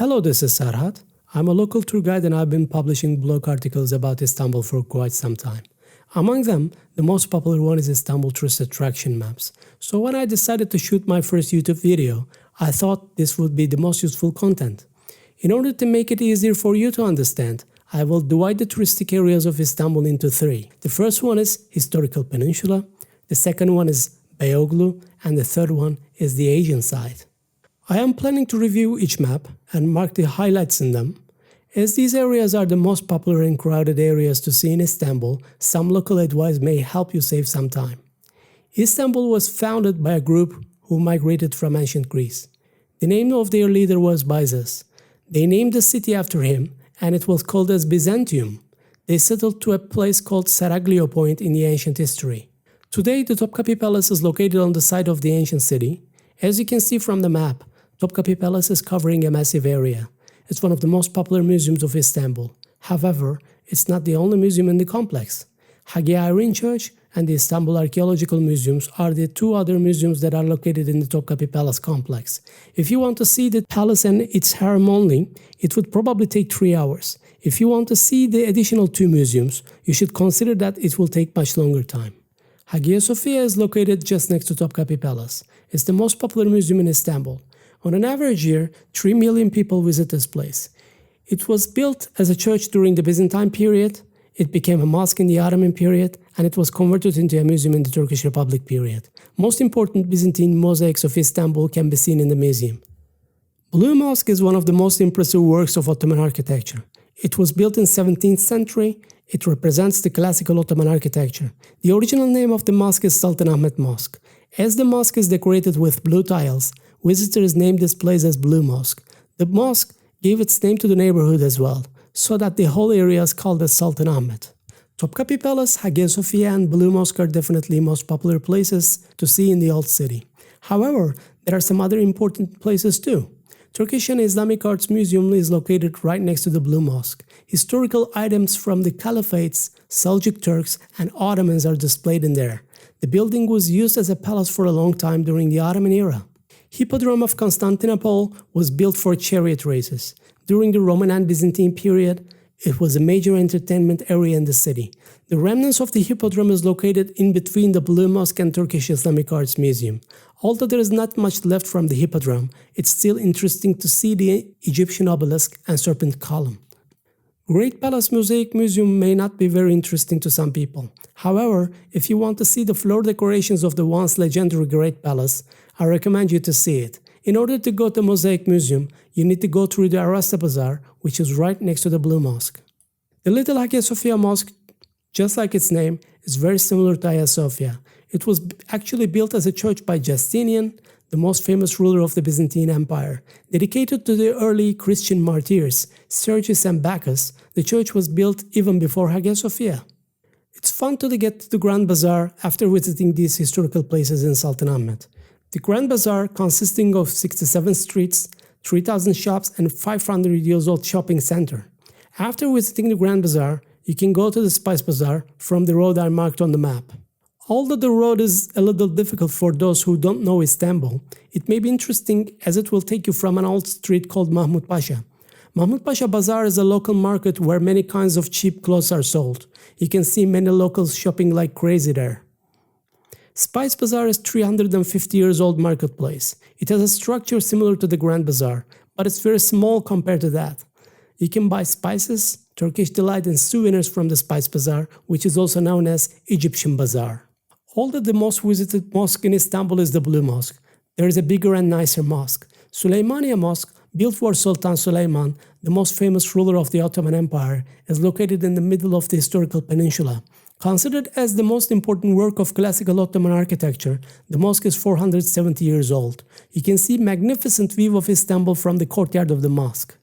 Hello, this is Sarhat. I'm a local tour guide and I've been publishing blog articles about Istanbul for quite some time. Among them, the most popular one is Istanbul Tourist Attraction Maps. So when I decided to shoot my first YouTube video, I thought this would be the most useful content. In order to make it easier for you to understand, I will divide the touristic areas of Istanbul into three. The first one is Historical Peninsula, the second one is Beyoğlu, and the third one is the Asian side. I am planning to review each map and mark the highlights in them. As these areas are the most popular and crowded areas to see in Istanbul, some local advice may help you save some time. Istanbul was founded by a group who migrated from ancient Greece. The name of their leader was Byzas. They named the city after him, and it was called as Byzantium. They settled to a place called Seraglio Point in the ancient history. Today, the Topkapi Palace is located on the site of the ancient city. As you can see from the map, Topkapi Palace is covering a massive area. It's one of the most popular museums of Istanbul. However, it's not the only museum in the complex. Hagia Irene Church and the Istanbul Archaeological Museums are the two other museums that are located in the Topkapi Palace complex. If you want to see the palace and its harem only, it would probably take 3 hours. If you want to see the additional two museums, you should consider that it will take much longer time. Hagia Sophia is located just next to Topkapi Palace. It's the most popular museum in Istanbul. On an average year, 3 million people visit this place. It was built as a church during the Byzantine period, it became a mosque in the Ottoman period, and it was converted into a museum in the Turkish Republic period. Most important Byzantine mosaics of Istanbul can be seen in the museum. Blue Mosque is one of the most impressive works of Ottoman architecture. It was built in 17th century. It represents the classical Ottoman architecture. The original name of the mosque is Sultanahmet Mosque. As the mosque is decorated with blue tiles, visitors named this place as Blue Mosque. The mosque gave its name to the neighborhood as well, so that the whole area is called as Sultanahmet. Topkapi Palace, Hagia Sophia, and Blue Mosque are definitely most popular places to see in the old city. However, there are some other important places too. Turkish and Islamic Arts Museum is located right next to the Blue Mosque. Historical items from the Caliphates, Seljuk Turks, and Ottomans are displayed in there. The building was used as a palace for a long time during the Ottoman era. Hippodrome of Constantinople was built for chariot races. During the Roman and Byzantine period, it was a major entertainment area in the city. The remnants of the Hippodrome is located in between the Blue Mosque and Turkish Islamic Arts Museum. Although there is not much left from the Hippodrome, it's still interesting to see the Egyptian obelisk and serpent column. Great Palace Mosaic Museum may not be very interesting to some people. However, if you want to see the floor decorations of the once legendary Great Palace, I recommend you to see it. In order to go to Mosaic Museum, you need to go through the Arasta Bazaar, which is right next to the Blue Mosque. The Little Hagia Sophia Mosque, just like its name, is very similar to Hagia Sophia. It was actually built as a church by Justinian, the most famous ruler of the Byzantine Empire. Dedicated to the early Christian martyrs, Sergius and Bacchus, the church was built even before Hagia Sophia. It's fun to get to the Grand Bazaar after visiting these historical places in Sultanahmet. The Grand Bazaar, consisting of 67 streets, 3,000 shops, and 500 years old shopping center. After visiting the Grand Bazaar, you can go to the Spice Bazaar from the road I marked on the map. Although the road is a little difficult for those who don't know Istanbul, it may be interesting as it will take you from an old street called Mahmut Pasha. Mahmut Pasha Bazaar is a local market where many kinds of cheap clothes are sold. You can see many locals shopping like crazy there. Spice Bazaar is 350 years old marketplace. It has a structure similar to the Grand Bazaar, but it's very small compared to that. You can buy spices, Turkish delight, and souvenirs from the Spice Bazaar, which is also known as Egyptian Bazaar. Although the most visited mosque in Istanbul is the Blue Mosque, there is a bigger and nicer mosque. Süleymaniye Mosque, built for Sultan Süleyman, the most famous ruler of the Ottoman Empire, is located in the middle of the historical peninsula. Considered as the most important work of classical Ottoman architecture, the mosque is 470 years old. You can see magnificent view of Istanbul from the courtyard of the mosque.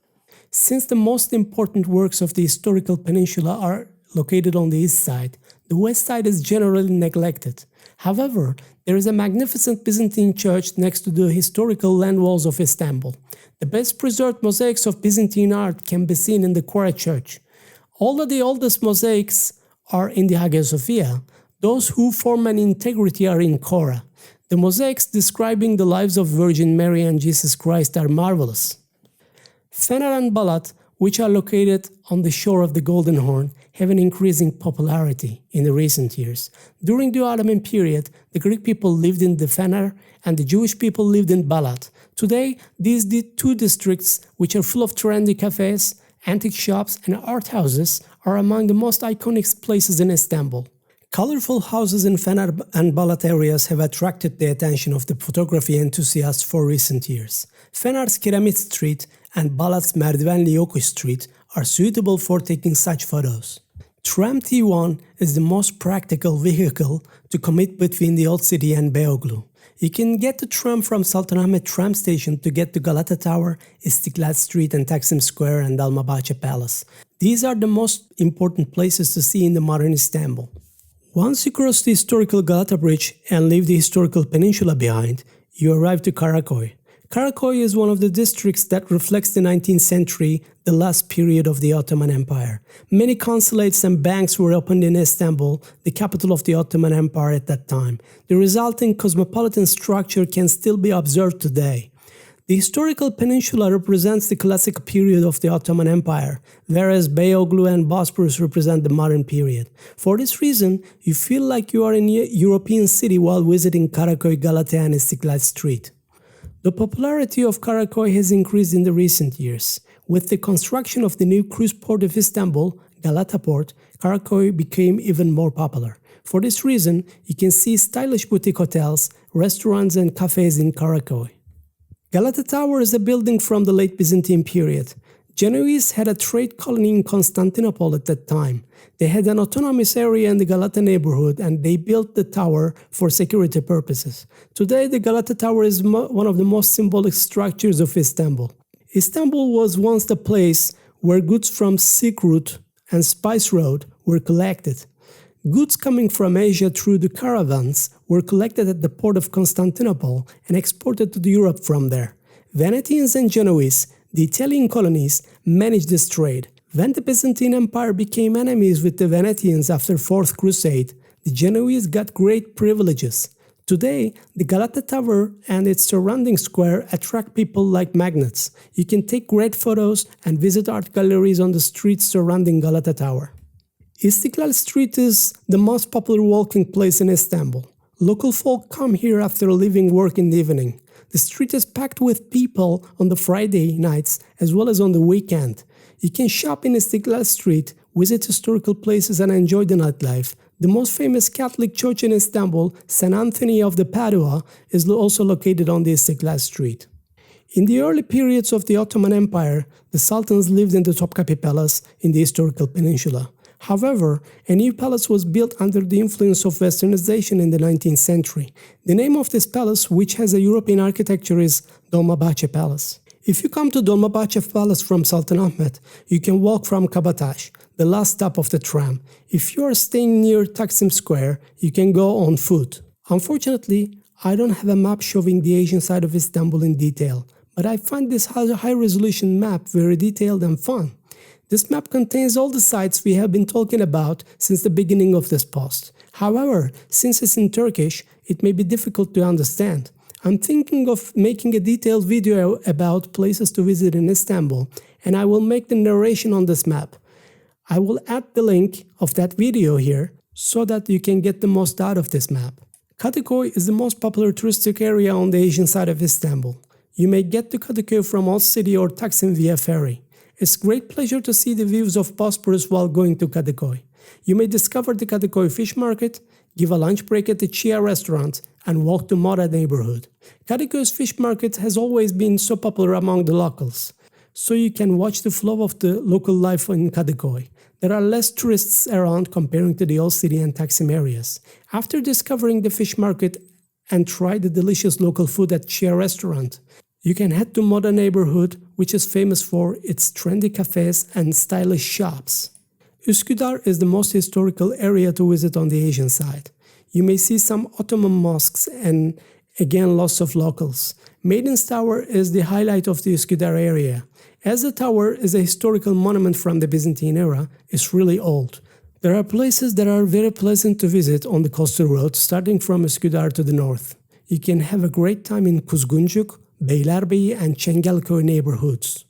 Since the most important works of the historical peninsula are located on the east side, the west side is generally neglected. However, there is a magnificent Byzantine church next to the historical land walls of Istanbul. The best preserved mosaics of Byzantine art can be seen in the Kora Church. Although the oldest mosaics are in the Hagia Sophia, those who form an integrity are in Kora. The mosaics describing the lives of Virgin Mary and Jesus Christ are marvelous. Fener and Balat, which are located on the shore of the Golden Horn, have an increasing popularity in the recent years. During the Ottoman period, the Greek people lived in the Fener and the Jewish people lived in Balat. Today, these two districts, which are full of trendy cafes, antique shops and art houses, are among the most iconic places in Istanbul. Colorful houses in Fener and Balat areas have attracted the attention of the photography enthusiasts for recent years. Fener's Kiremit Street and Balat's Merdivenli Yokuş Street are suitable for taking such photos. Tram T1 is the most practical vehicle to commute between the Old City and Beyoğlu. You can get the tram from Sultanahmet tram station to get to Galata Tower, Istiklal Street and Taksim Square and Dolmabahce Palace. These are the most important places to see in the modern Istanbul. Once you cross the historical Galata Bridge and leave the historical peninsula behind, you arrive to Karaköy. Karaköy is one of the districts that reflects the 19th century, the last period of the Ottoman Empire. Many consulates and banks were opened in Istanbul, the capital of the Ottoman Empire at that time. The resulting cosmopolitan structure can still be observed today. The historical peninsula represents the classic period of the Ottoman Empire, whereas Beyoğlu and Bosporus represent the modern period. For this reason, you feel like you are in a European city while visiting Karaköy, Galata and Istiklal Street. The popularity of Karaköy has increased in the recent years. With the construction of the new cruise port of Istanbul, Galata Port, Karaköy became even more popular. For this reason, you can see stylish boutique hotels, restaurants and cafes in Karaköy. Galata Tower is a building from the late Byzantine period. Genoese had a trade colony in Constantinople at that time. They had an autonomous area in the Galata neighborhood and they built the tower for security purposes. Today, the Galata Tower is one of the most symbolic structures of Istanbul. Istanbul was once the place where goods from Silk Route and Spice Road were collected. Goods coming from Asia through the caravans were collected at the port of Constantinople and exported to Europe from there. Venetians and Genoese, the Italian colonies, managed this trade. When the Byzantine Empire became enemies with the Venetians after Fourth Crusade, the Genoese got great privileges. Today, the Galata Tower and its surrounding square attract people like magnets. You can take great photos and visit art galleries on the streets surrounding Galata Tower. Istiklal Street is the most popular walking place in Istanbul. Local folk come here after leaving work in the evening. The street is packed with people on the Friday nights as well as on the weekend. You can shop in Istiklal Street, visit historical places and enjoy the nightlife. The most famous Catholic church in Istanbul, St. Anthony of the Padua, is also located on the Istiklal Street. In the early periods of the Ottoman Empire, the sultans lived in the Topkapi Palace in the historical peninsula. However, a new palace was built under the influence of Westernization in the 19th century. The name of this palace, which has a European architecture, is Dolmabahce Palace. If you come to Dolmabahce Palace from Sultanahmet, you can walk from Kabataş, the last stop of the tram. If you are staying near Taksim Square, you can go on foot. Unfortunately, I don't have a map showing the Asian side of Istanbul in detail, but I find this high-resolution map very detailed and fun. This map contains all the sites we have been talking about since the beginning of this post. However, since it's in Turkish, it may be difficult to understand. I'm thinking of making a detailed video about places to visit in Istanbul, and I will make the narration on this map. I will add the link of that video here so that you can get the most out of this map. Kadıköy is the most popular touristic area on the Asian side of Istanbul. You may get to Kadıköy from Old City or Taksim via ferry. It's a great pleasure to see the views of Bosporus while going to Kadıköy. You may discover the Kadıköy Fish Market, give a lunch break at the Chia restaurant, and walk to Moda neighborhood. Kadıköy's fish market has always been so popular among the locals, so you can watch the flow of the local life in Kadıköy. There are less tourists around comparing to the Old City and Taksim areas. After discovering the fish market and try the delicious local food at Chia restaurant, you can head to Moda neighborhood, which is famous for its trendy cafes and stylish shops. Üsküdar is the most historical area to visit on the Asian side. You may see some Ottoman mosques and again lots of locals. Maiden's Tower is the highlight of the Üsküdar area. As the tower is a historical monument from the Byzantine era, it's really old. There are places that are very pleasant to visit on the coastal road starting from Üsküdar to the north. You can have a great time in Kuzguncuk, Beylerbeyi and Çengelköy neighborhoods.